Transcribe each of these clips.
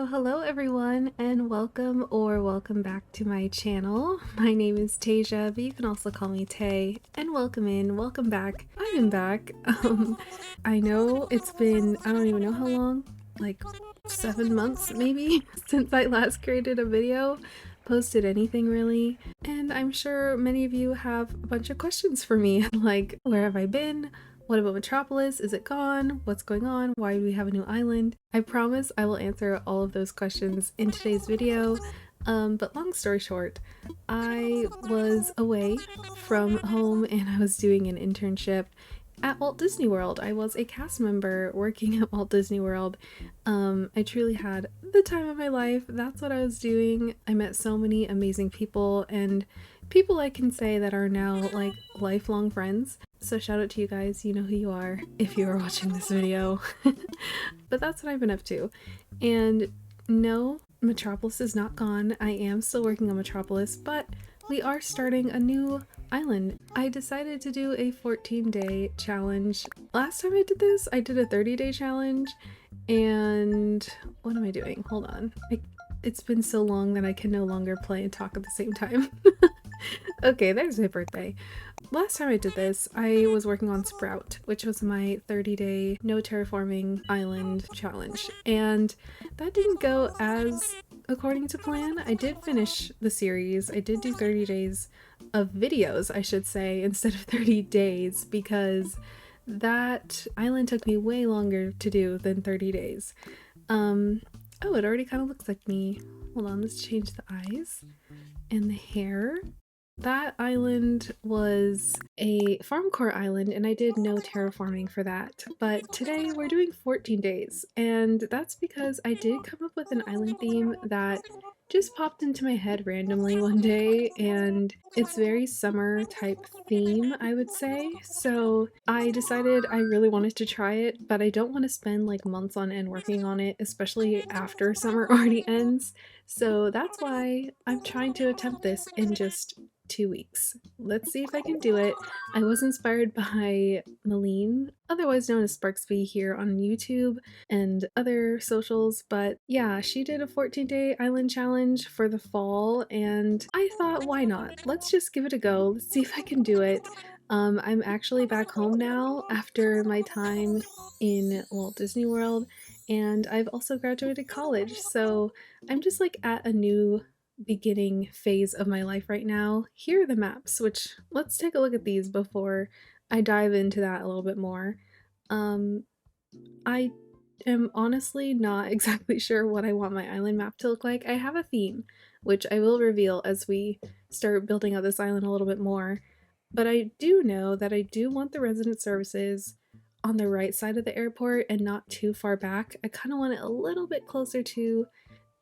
Hello everyone, and welcome back to my channel. My name is Tasia, but you can also call me Tay, and welcome back. I am back. I know it's been, I don't even know how long, like 7 months maybe, since I last created a video, posted anything really, and I'm sure many of you have a bunch of questions for me, like where have I been? What about Metropolis? Is it gone? What's going on? Why do we have a new island? I promise I will answer all of those questions in today's video. But long story short, I was away from home and I was doing an internship at Walt Disney World. I was a cast member working at Walt Disney World. I truly had the time of my life. That's what I was doing. I met so many amazing people and people I can say that are now like lifelong friends. So shout out to you guys, you know who you are if you are watching this video. But that's what I've been up to. And no, Metropolis is not gone. I am still working on Metropolis, but we are starting a new island. I decided to do a 14-day challenge. Last time I did this, I did a 30-day challenge. And what am I doing? Hold on. It's been so long that I can no longer play and talk at the same time. Okay, there's my birthday. Last time I did this, I was working on Sprout, which was my 30-day no terraforming island challenge, and that didn't go as according to plan. I did finish the series. I did do 30 days of videos, I should say, instead of 30 days, because that island took me way longer to do than 30 days. Oh, it already kind of looks like me. Hold on, let's change the eyes and the hair. That island was a farm core island and I did no terraforming for that, but today we're doing 14 days, and that's because I did come up with an island theme that just popped into my head randomly one day, and it's very summer type theme, I would say. So I decided I really wanted to try it, but I don't want to spend like months on end working on it, especially after summer already ends. So that's why I'm trying to attempt this in just 2 weeks. Let's see if I can do it. I was inspired by Malene, otherwise known as Sparksby here on YouTube and other socials, but yeah, she did a 14-day island challenge for the fall, and I thought, why not? Let's just give it a go. Let's see if I can do it. I'm actually back home now after my time in Walt Disney World, and I've also graduated college, so I'm just like at a new beginning phase of my life right now. Here are the maps, which let's take a look at these before I dive into that a little bit more. I am honestly not exactly sure what I want my island map to look like. I have a theme, which I will reveal as we start building out this island a little bit more, but I do know that I do want the resident services on the right side of the airport and not too far back. I kind of want it a little bit closer to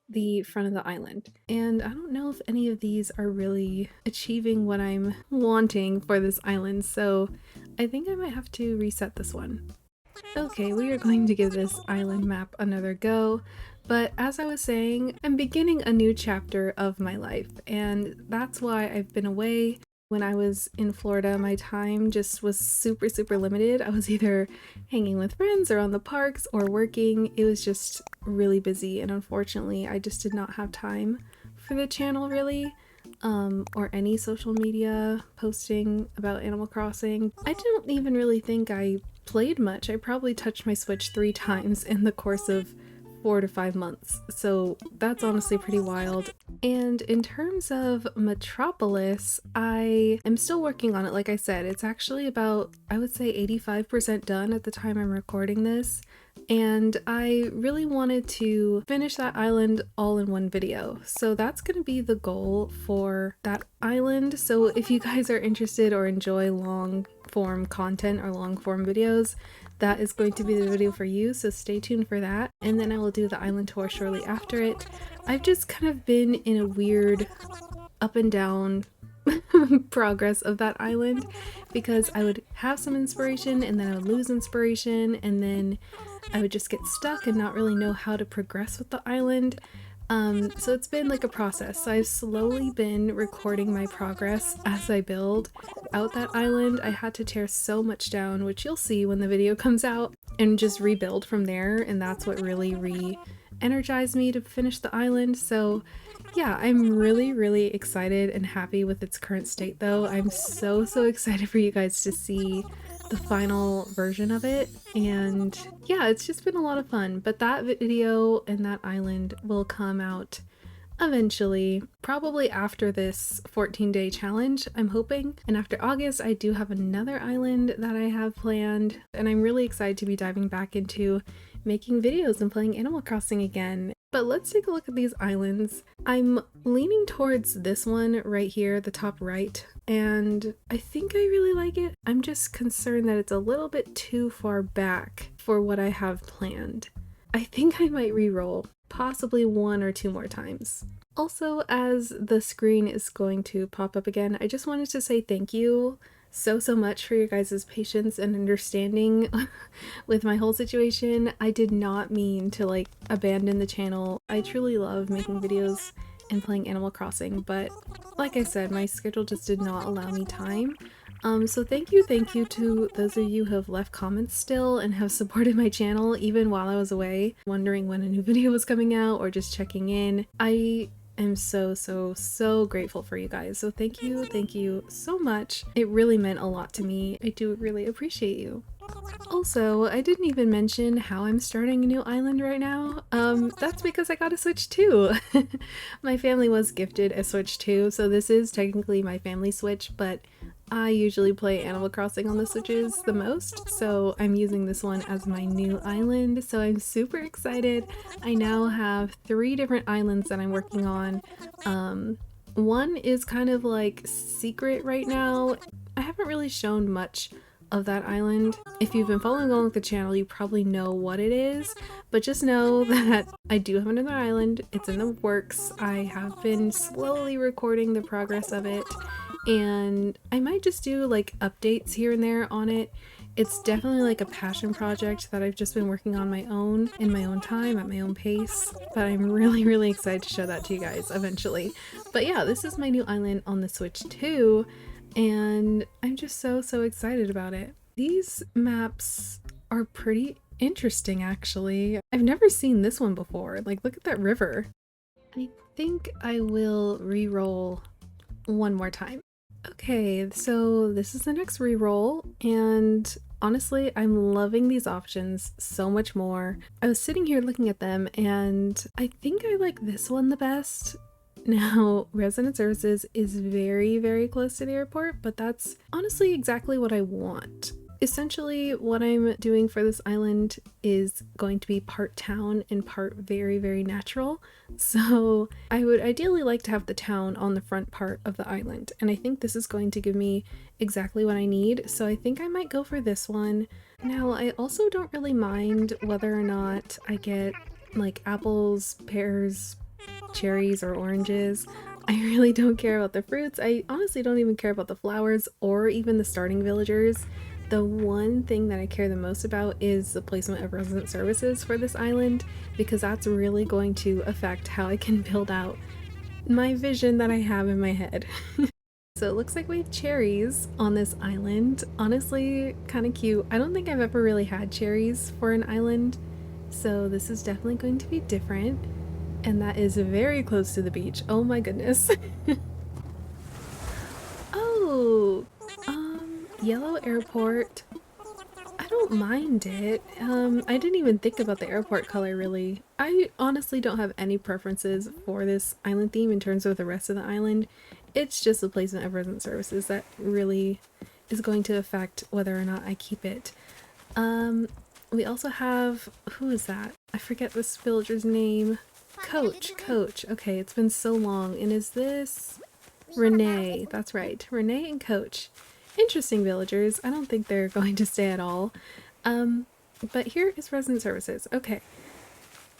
the front of the island. And I don't know if any of these are really achieving what I'm wanting for this island, so I think I might have to reset this one. Okay, we are going to give this island map another go, but as I was saying, I'm beginning a new chapter of my life, and that's why I've been away. When I was in Florida, my time just was super limited. I was either hanging with friends or on the parks or working. It was just really busy, and unfortunately I just did not have time for the channel really, or any social media posting about Animal Crossing. I don't even really think I played much. I probably touched my Switch 3 times in the course of 4 to 5 months, so that's honestly pretty wild. And in terms of Metropolis, I am still working on it. Like I said, it's actually about, I would say, 85% done at the time I'm recording this, and I really wanted to finish that island all in one video. So that's going to be the goal for that island. So if you guys are interested or enjoy long form content or long form videos, that is going to be the video for you, so stay tuned for that. And then I will do the island tour shortly after it. I've just kind of been in a weird up and down progress of that island, because I would have some inspiration and then I would lose inspiration, and then I would just get stuck and not really know how to progress with the island. So it's been like a process. So I've slowly been recording my progress as I build out that island. I had to tear so much down, which you'll see when the video comes out, and just rebuild from there, and that's what really energized me to finish the island. So yeah, I'm really excited and happy with its current state though. I'm so excited for you guys to see the final version of it. And yeah, it's just been a lot of fun. But that video and that island will come out eventually, probably after this 14-day challenge, I'm hoping. And after August, I do have another island that I have planned, and I'm really excited to be diving back into making videos and playing Animal Crossing again. But let's take a look at these islands. I'm leaning towards this one right here, the top right, and I think I really like it. I'm just concerned that it's a little bit too far back for what I have planned. I think I might re-roll, possibly 1 or 2 more times. Also, as the screen is going to pop up again, I just wanted to say thank you so much for your guys' patience and understanding with my whole situation. I did not mean to like abandon the channel. I truly love making videos and playing Animal Crossing, but like I said, my schedule just did not allow me time. So thank you to those of you who have left comments still and have supported my channel even while I was away, wondering when a new video was coming out or just checking in. I am so grateful for you guys. So thank you so much. It really meant a lot to me. I do really appreciate you. Also, I didn't even mention how I'm starting a new island right now. That's because I got a Switch 2. My family was gifted a Switch 2, so this is technically my family Switch, but I usually play Animal Crossing on the Switches the most, so I'm using this one as my new island, so I'm super excited. I now have 3 different islands that I'm working on. One is kind of like secret right now. I haven't really shown much of that island. If you've been following along with the channel, you probably know what it is, but just know that I do have another island. It's in the works. I have been slowly recording the progress of it, and I might just do like updates here and there on it. It's definitely like a passion project that I've just been working on my own, in my own time, at my own pace, but I'm really excited to show that to you guys eventually. But yeah, this is my new island on the Switch 2, and I'm just so excited about it. These maps are pretty interesting actually. I've never seen this one before. Like, look at that river. I think I will re-roll 1 more time. Okay, so this is the next re-roll, and honestly, I'm loving these options so much more. I was sitting here looking at them, and I think I like this one the best. Now, resident services is very close to the airport, but that's honestly exactly what I want. Essentially, what I'm doing for this island is going to be part town and part very natural. So I would ideally like to have the town on the front part of the island, and I think this is going to give me exactly what I need. So I think I might go for this one. Now, I also don't really mind whether or not I get like apples, pears, cherries, or oranges. I really don't care about the fruits. I honestly don't even care about the flowers or even the starting villagers. The one thing that I care the most about is the placement of resident services for this island, because that's really going to affect how I can build out my vision that I have in my head. So it looks like we have cherries on this island. Honestly, kind of cute. I don't think I've ever really had cherries for an island, so this is definitely going to be different. And that is very close to the beach. Oh my goodness. Oh, yellow airport. I don't mind it. I didn't even think about the airport color really. I honestly don't have any preferences for this island theme in terms of the rest of the island. It's just the placement of resident services that really is going to affect whether or not I keep it. We also have, who is that? I forget this villager's name. Coach. Okay, it's been so long. And is this Renee? That's right. Renee and Coach. Interesting villagers. I don't think they're going to stay at all. But here is resident services. Okay.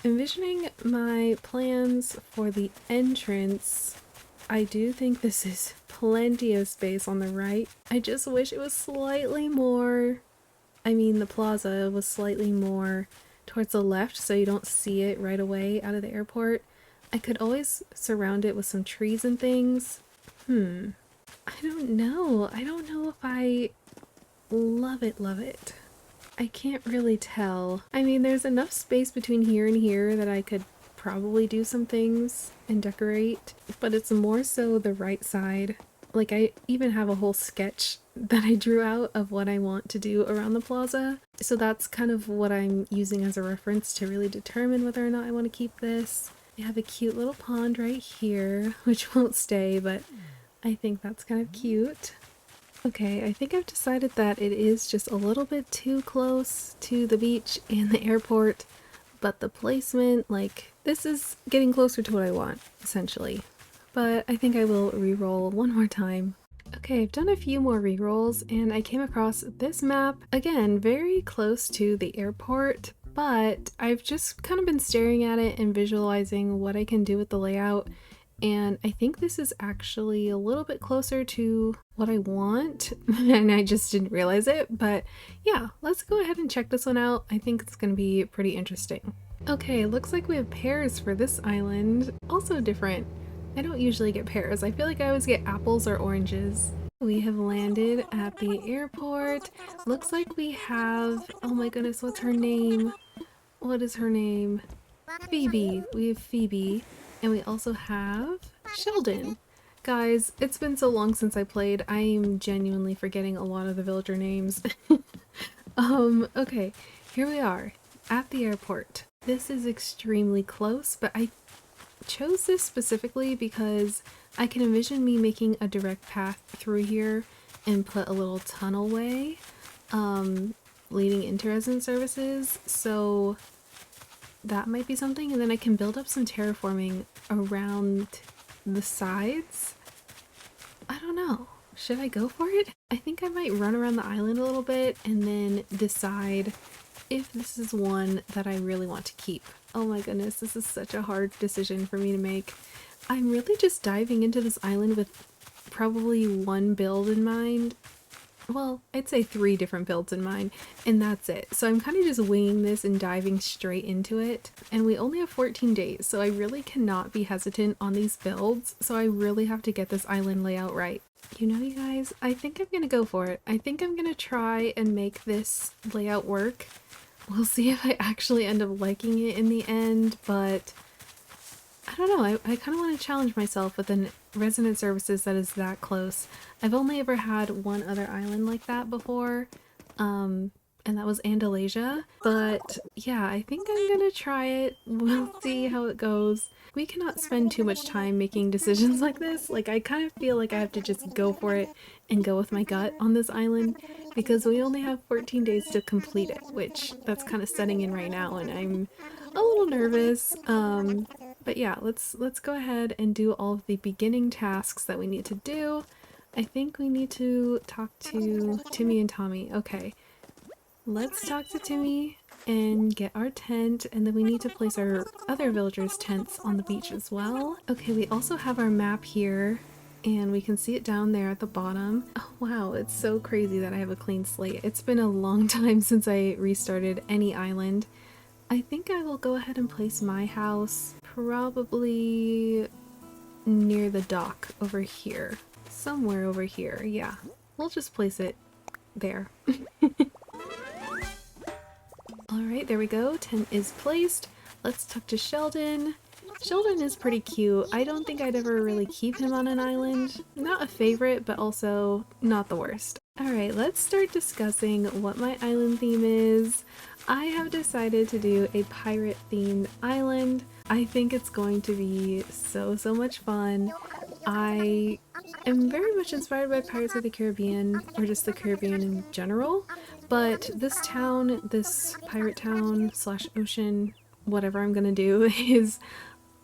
Envisioning my plans for the entrance, I do think this is plenty of space on the right. I just wish it was slightly more, I mean the plaza was slightly more towards the left so you don't see it right away out of the airport. I could always surround it with some trees and things. I don't know. I don't know if I love it. I can't really tell. I mean, there's enough space between here and here that I could probably do some things and decorate, but it's more so the right side. Like, I even have a whole sketch that I drew out of what I want to do around the plaza. So that's kind of what I'm using as a reference to really determine whether or not I want to keep this. We have a cute little pond right here, which won't stay, but I think that's kind of cute. Okay, I think I've decided that it is just a little bit too close to the beach and the airport, but the placement, like, this is getting closer to what I want, essentially. But I think I will re-roll one more time. Okay, I've done a few more re-rolls and I came across this map, again, very close to the airport, but I've just kind of been staring at it and visualizing what I can do with the layout. And I think this is actually a little bit closer to what I want, and I just didn't realize it. But yeah, let's go ahead and check this one out. I think it's going to be pretty interesting. Okay, looks like we have pears for this island. Also different. I don't usually get pears. I feel like I always get apples or oranges. We have landed at the airport. Looks like we have, oh my goodness, what's her name? What is her name? Phoebe. We have Phoebe. And we also have Sheldon. Guys, it's been so long since I played. I am genuinely forgetting a lot of the villager names. Okay, here we are at the airport. This is extremely close, but I chose this specifically because I can envision me making a direct path through here and put a little tunnelway leading into resident services. So that might be something, and then I can build up some terraforming around the sides. I don't know. Should I go for it? I think I might run around the island a little bit and then decide if this is one that I really want to keep. Oh my goodness, this is such a hard decision for me to make. I'm really just diving into this island with probably one build in mind. Well, I'd say 3 different builds in mind, and that's it. So I'm kind of just winging this and diving straight into it. And we only have 14 days, so I really cannot be hesitant on these builds. So I really have to get this island layout right. You know, you guys, I think I'm gonna go for it. I think I'm gonna try and make this layout work. We'll see if I actually end up liking it in the end, but I don't know, I kind of want to challenge myself with a resident services that is that close. I've only ever had one other island like that before, and that was Andalasia. But yeah, I think I'm gonna try it. We'll see how it goes. We cannot spend too much time making decisions like this. Like, I kind of feel like I have to just go for it and go with my gut on this island because we only have 14 days to complete it, which that's kind of setting in right now, and I'm a little nervous. But yeah, let's go ahead and do all of the beginning tasks that we need to do. I think we need to talk to Timmy and Tommy. Okay, let's talk to Timmy and get our tent, and then we need to place our other villagers' tents on the beach as well. Okay, we also have our map here, and we can see it down there at the bottom. Oh wow, it's so crazy that I have a clean slate. It's been a long time since I restarted any island. I think I will go ahead and place my house probably near the dock over here. Somewhere over here, yeah. We'll just place it there. Alright, there we go. Tent is placed. Let's talk to Sheldon. Sheldon is pretty cute. I don't think I'd ever really keep him on an island. Not a favorite, but also not the worst. Alright, let's start discussing what my island theme is. I have decided to do a pirate themed island. I think it's going to be so much fun. I am very much inspired by Pirates of the Caribbean, or just the Caribbean in general, but this town, this pirate town slash ocean, whatever I'm gonna do, is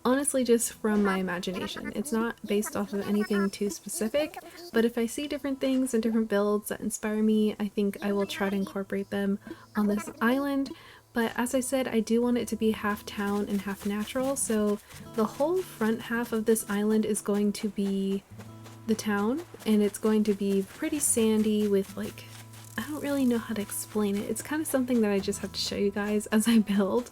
honestly just from my imagination. It's not based off of anything too specific, but if I see different things and different builds that inspire me, I think I will try to incorporate them on this island. But as I said, I do want it to be half town and half natural, so the whole front half of this island is going to be the town, and it's going to be pretty sandy with, like, I don't really know how to explain it. It's kind of something that I just have to show you guys as I build.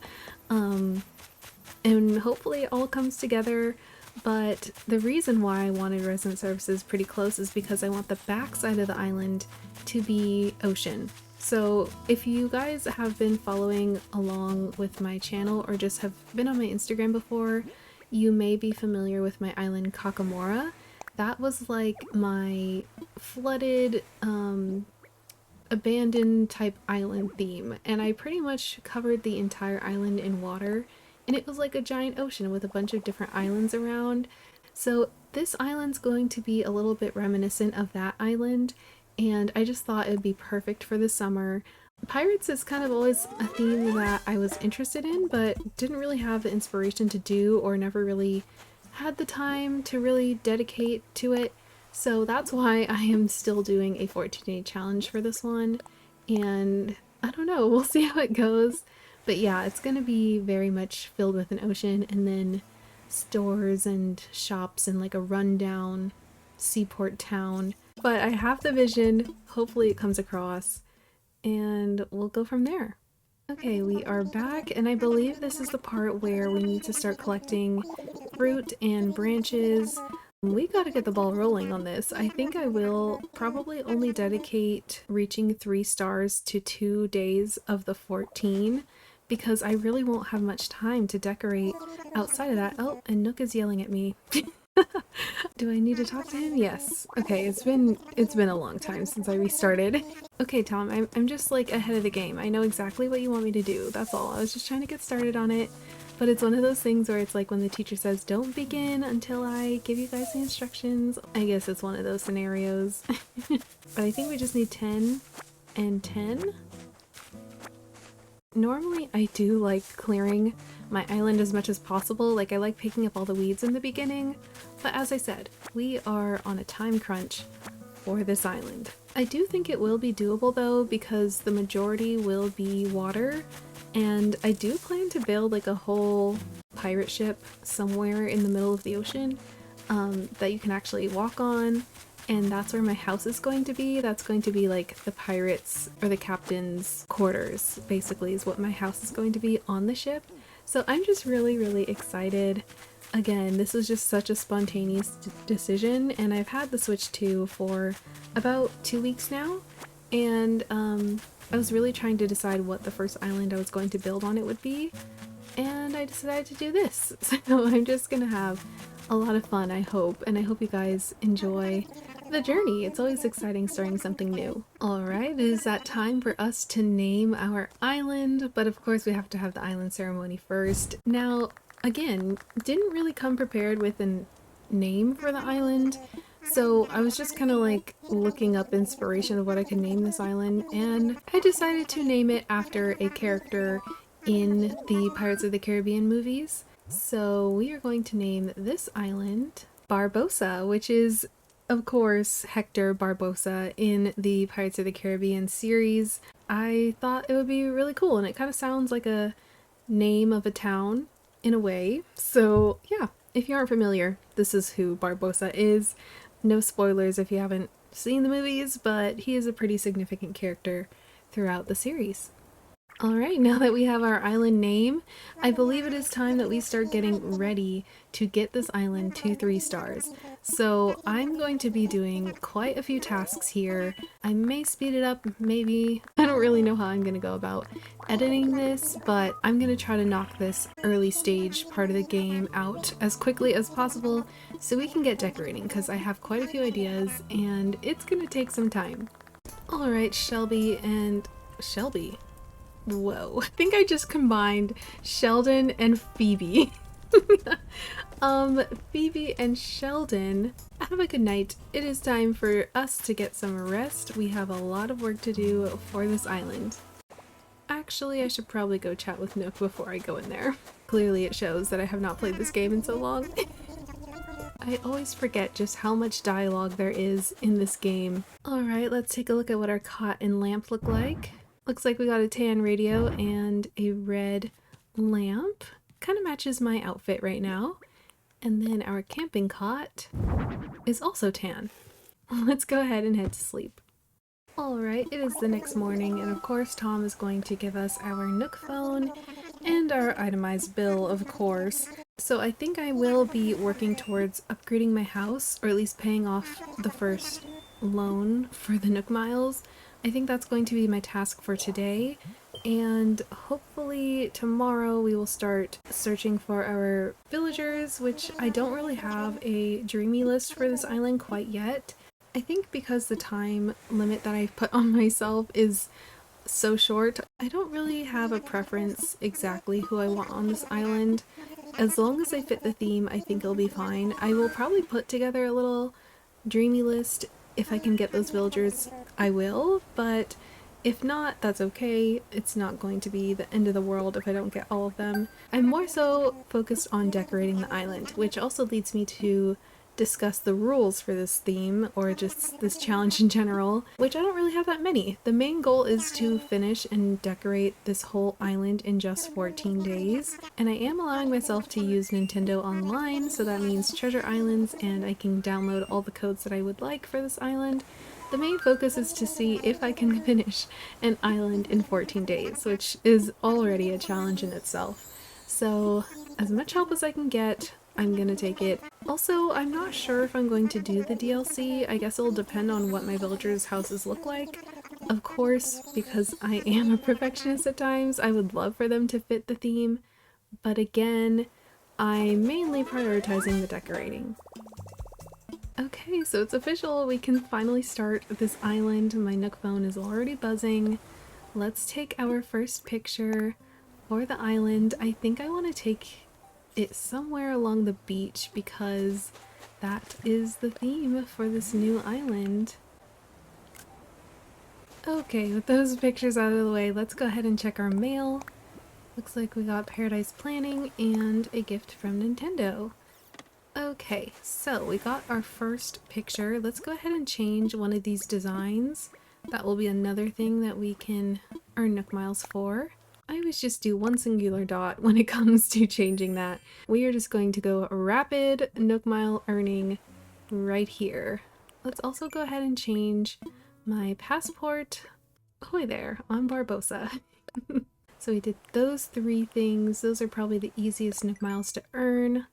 And hopefully it all comes together But the reason why I wanted resident services pretty close is because I want the back side of the island to be ocean. So if you guys have been following along with my channel or just have been on my Instagram before, you may be familiar with my island Kakamora. That was like my flooded, abandoned type island theme, and I pretty much covered the entire island in water, and it was like a giant ocean with a bunch of different islands around. So this island's going to be a little bit reminiscent of that island, and I just thought it would be perfect for the summer. Pirates is kind of always a theme that I was interested in, but didn't really have the inspiration to do, or never really had the time to really dedicate to it. So that's why I am still doing a 14-day challenge for this one, and I don't know, we'll see how it goes. But yeah, it's gonna be very much filled with an ocean, and then stores and shops and like a rundown seaport town. But I have the vision, hopefully it comes across, and we'll go from there. Okay, we are back, and I believe this is the part where we need to start collecting fruit and branches. We gotta get the ball rolling on this. I think I will probably only dedicate reaching 3 stars to 2 days of the 14, because I really won't have much time to decorate outside of that. Oh, and Nook is yelling at me. Do I need to talk to him? Yes. Okay, it's been a long time since I restarted. Okay, Tom, I'm just like ahead of the game. I know exactly what you want me to do. That's all. I was just trying to get started on it. But it's one of those things where it's like when the teacher says, don't begin until I give you guys the instructions. I guess it's one of those scenarios. But I think we just need 10 and 10. Normally I do like clearing my island as much as possible. Like I like picking up all the weeds in the beginning. But as I said, we are on a time crunch for this island. I do think it will be doable though, because the majority will be water. And I do plan to build like a whole pirate ship somewhere in the middle of the ocean that you can actually walk on. And that's where my house is going to be. That's going to be like the pirates or the captain's quarters, basically, is what my house is going to be on the ship. So I'm just really, really excited. Again, this was just such a spontaneous decision, and I've had the Switch 2 for about 2 weeks now. And I was really trying to decide what the first island I was going to build on it would be, and I decided to do this. So I'm just gonna have a lot of fun, I hope, and I hope you guys enjoy the journey. It's always exciting starting something new. Alright, it is that time for us to name our island, but of course we have to have the island ceremony first. Now, again, didn't really come prepared with a name for the island. So I was just kind of like looking up inspiration of what I could name this island, and I decided to name it after a character in the Pirates of the Caribbean movies. So we are going to name this island Barbossa, which is of course Hector Barbossa in the Pirates of the Caribbean series. I thought it would be really cool, and it kind of sounds like a name of a town in a way. So yeah, if you aren't familiar, this is who Barbossa is. No spoilers if you haven't seen the movies, but he is a pretty significant character throughout the series. Alright, now that we have our island name, I believe it is time that we start getting ready to get this island to 3 stars. So I'm going to be doing quite a few tasks here. I may speed it up, maybe. I don't really know how I'm going to go about editing this, but I'm going to try to knock this early stage part of the game out as quickly as possible so we can get decorating, because I have quite a few ideas and it's going to take some time. Alright, Shelby and Shelby. Whoa, I think I just combined Sheldon and Phoebe. Phoebe and Sheldon, have a good night. It is time for us to get some rest. We have a lot of work to do for this island. Actually, I should probably go chat with Nook before I go in there. Clearly it shows that I have not played this game in so long. I always forget just how much dialogue there is in this game. Alright, let's take a look at what our cot and lamp look like. Looks like we got a tan radio and a red lamp. Kind of matches my outfit right now. And then our camping cot is also tan. Let's go ahead and head to sleep. Alright, it is the next morning, and of course Tom is going to give us our Nook phone and our itemized bill, of course. So I think I will be working towards upgrading my house, or at least paying off the first loan for the Nook Miles. I think that's going to be my task for today, and hopefully tomorrow we will start searching for our villagers, which I don't really have a dreamy list for this island quite yet. I think because the time limit that I've put on myself is so short, I don't really have a preference exactly who I want on this island. As long as I fit the theme, I think it'll be fine. I will probably put together a little dreamy list. If I can get those villagers, I will, but if not, that's okay. It's not going to be the end of the world if I don't get all of them. I'm more so focused on decorating the island, which also leads me to discuss the rules for this theme, or just this challenge in general, which I don't really have that many. The main goal is to finish and decorate this whole island in just 14 days, and I am allowing myself to use Nintendo Online, so that means treasure islands, and I can download all the codes that I would like for this island. The main focus is to see if I can finish an island in 14 days, which is already a challenge in itself. So as much help as I can get, I'm gonna take it. Also, I'm not sure if I'm going to do the DLC. I guess it'll depend on what my villagers' houses look like. Of course, because I am a perfectionist at times, I would love for them to fit the theme, but again, I'm mainly prioritizing the decorating. Okay, so it's official. We can finally start this island. My Nook phone is already buzzing. Let's take our first picture for the island. I think I want to take it somewhere along the beach because that is the theme for this new island. Okay, with those pictures out of the way, let's go ahead and check our mail. Looks like we got Paradise Planning and a gift from Nintendo. Okay, so we got our first picture. Let's go ahead and change one of these designs. That will be another thing that we can earn Nook Miles for. I always just do one singular dot when it comes to changing that. We are just going to go rapid Nook Mile earning right here. Let's also go ahead and change my passport. Ahoy there, on Barbosa. So we did those three things. Those are probably the easiest Nook Miles to earn.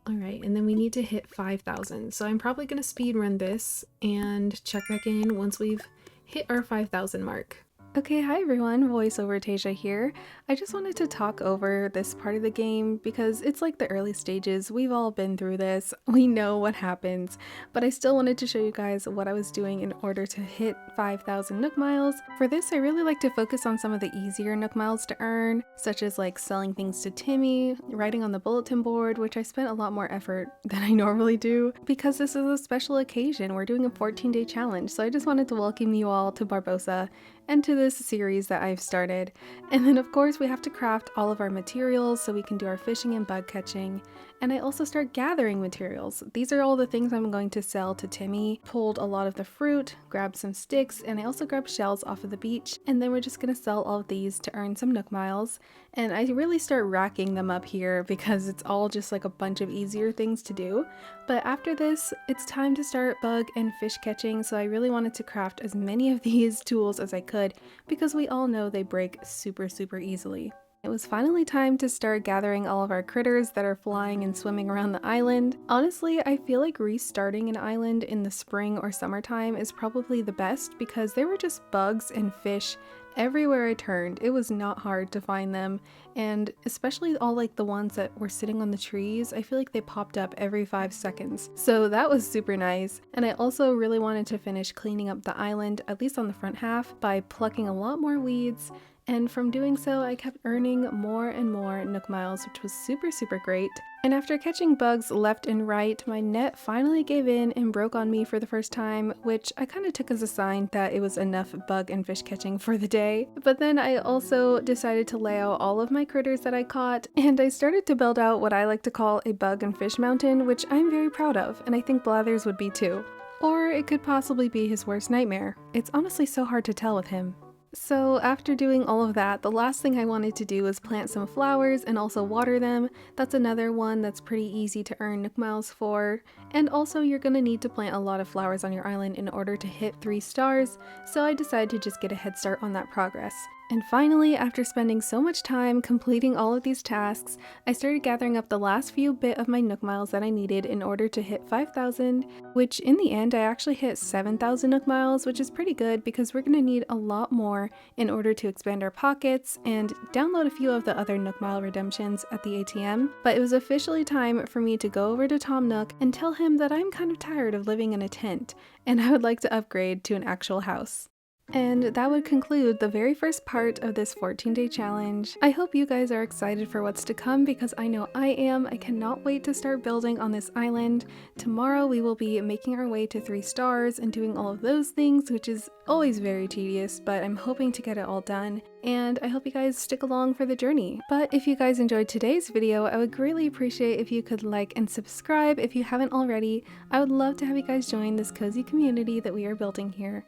Alright, and then we need to hit 5,000. So I'm probably going to speedrun this and check back in once we've hit our 5,000 mark. Okay, hi everyone, voiceover Tasia here. I just wanted to talk over this part of the game because it's like the early stages. We've all been through this. We know what happens, but I still wanted to show you guys what I was doing in order to hit 5,000 Nook Miles. For this, I really like to focus on some of the easier Nook Miles to earn, such as like selling things to Timmy, writing on the bulletin board, which I spent a lot more effort than I normally do because this is a special occasion. We're doing a 14-day challenge, so I just wanted to welcome you all to Barbosa and to this series that I've started. And then of course we have to craft all of our materials so we can do our fishing and bug catching. And I also start gathering materials. These are all the things I'm going to sell to Timmy. Pulled a lot of the fruit, grabbed some sticks, and I also grabbed shells off of the beach. And then we're just gonna sell all of these to earn some Nook Miles. And I really start racking them up here because it's all just like a bunch of easier things to do. But after this, it's time to start bug and fish catching, so I really wanted to craft as many of these tools as I could because we all know they break super easily. It was finally time to start gathering all of our critters that are flying and swimming around the island. Honestly, I feel like restarting an island in the spring or summertime is probably the best because there were just bugs and fish everywhere I turned. It was not hard to find them, and especially all like the ones that were sitting on the trees, I feel like they popped up every 5 seconds. So that was super nice. And I also really wanted to finish cleaning up the island, at least on the front half, by plucking a lot more weeds. And from doing so, I kept earning more and more Nook Miles, which was super great. And after catching bugs left and right, my net finally gave in and broke on me for the first time, which I kind of took as a sign that it was enough bug and fish catching for the day. But then I also decided to lay out all of my critters that I caught, and I started to build out what I like to call a bug and fish mountain, which I'm very proud of, and I think Blathers would be too. Or it could possibly be his worst nightmare. It's honestly so hard to tell with him. So after doing all of that, the last thing I wanted to do was plant some flowers and also water them. That's another one that's pretty easy to earn Nook Miles for. And also you're gonna need to plant a lot of flowers on your island in order to hit 3 stars, so I decided to just get a head start on that progress. And finally, after spending so much time completing all of these tasks, I started gathering up the last few bit of my Nook miles that I needed in order to hit 5,000, which in the end I actually hit 7,000 Nook miles, which is pretty good because we're going to need a lot more in order to expand our pockets and download a few of the other Nook mile redemptions at the ATM. But it was officially time for me to go over to Tom Nook and tell him that I'm kind of tired of living in a tent and I would like to upgrade to an actual house. And that would conclude the very first part of this 14-day challenge. I hope you guys are excited for what's to come because I know I am. I cannot wait to start building on this island. Tomorrow we will be making our way to 3 stars and doing all of those things, which is always very tedious, but I'm hoping to get it all done. And I hope you guys stick along for the journey. But if you guys enjoyed today's video, I would greatly appreciate if you could like and subscribe if you haven't already. I would love to have you guys join this cozy community that we are building here.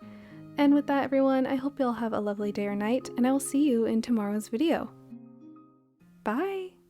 And with that, everyone, I hope you'll have a lovely day or night, and I will see you in tomorrow's video. Bye!